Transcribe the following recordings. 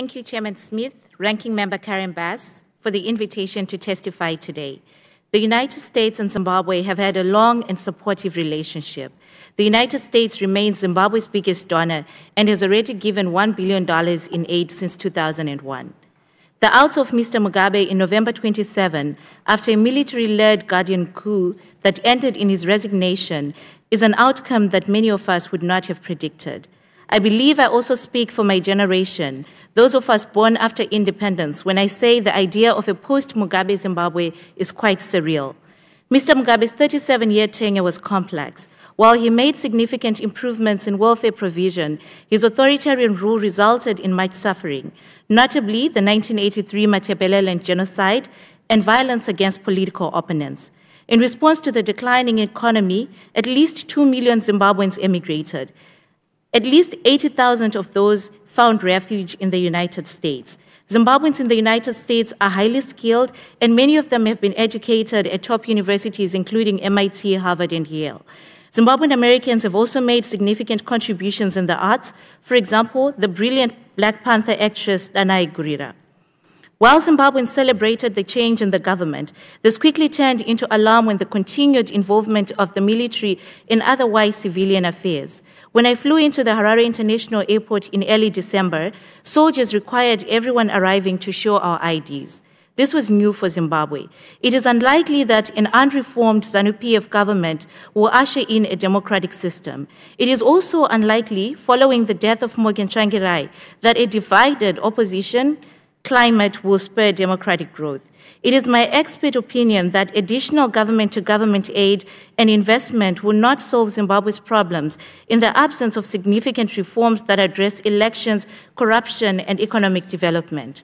Thank you, Chairman Smith, Ranking Member Karen Bass, for the invitation to testify today. The United States and Zimbabwe have had a long and supportive relationship. The United States remains Zimbabwe's biggest donor and has already given $1 billion in aid since 2001. The out of Mr. Mugabe in November 27, after a military-led guardian coup that ended in his resignation, is an outcome that many of us would not have predicted. I believe I also speak for my generation, those of us born after independence, when I say the idea of a post-Mugabe Zimbabwe is quite surreal. Mr. Mugabe's 37-year tenure was complex. While he made significant improvements in welfare provision, his authoritarian rule resulted in much suffering, notably the 1983 Matabeleland genocide and violence against political opponents. In response to the declining economy, at least 2 million Zimbabweans emigrated. At least 80,000 of those found refuge in the United States. Zimbabweans in the United States are highly skilled, and many of them have been educated at top universities, including MIT, Harvard, and Yale. Zimbabwean Americans have also made significant contributions in the arts, for example, the brilliant Black Panther actress Danai Gurira. While Zimbabweans celebrated the change in the government, this quickly turned into alarm when the continued involvement of the military in otherwise civilian affairs. When I flew into the Harare International Airport in early December, soldiers required everyone arriving to show our IDs. This was new for Zimbabwe. It is unlikely that an unreformed ZANU-PF government will usher in a democratic system. It is also unlikely, following the death of Morgan Tsvangirai, that a divided opposition climate will spur democratic growth. It is my expert opinion that additional government-to-government aid and investment will not solve Zimbabwe's problems in the absence of significant reforms that address elections, corruption, and economic development.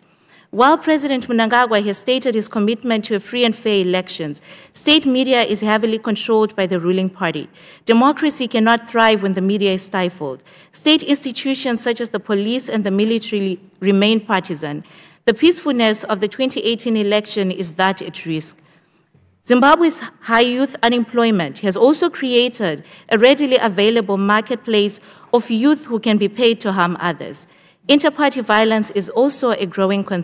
While President Mnangagwa has stated his commitment to free and fair elections, state media is heavily controlled by the ruling party. Democracy cannot thrive when the media is stifled. State institutions such as the police and the military remain partisan. The peacefulness of the 2018 election is that at risk. Zimbabwe's high youth unemployment has also created a readily available marketplace of youth who can be paid to harm others. Inter-party violence is also a growing concern.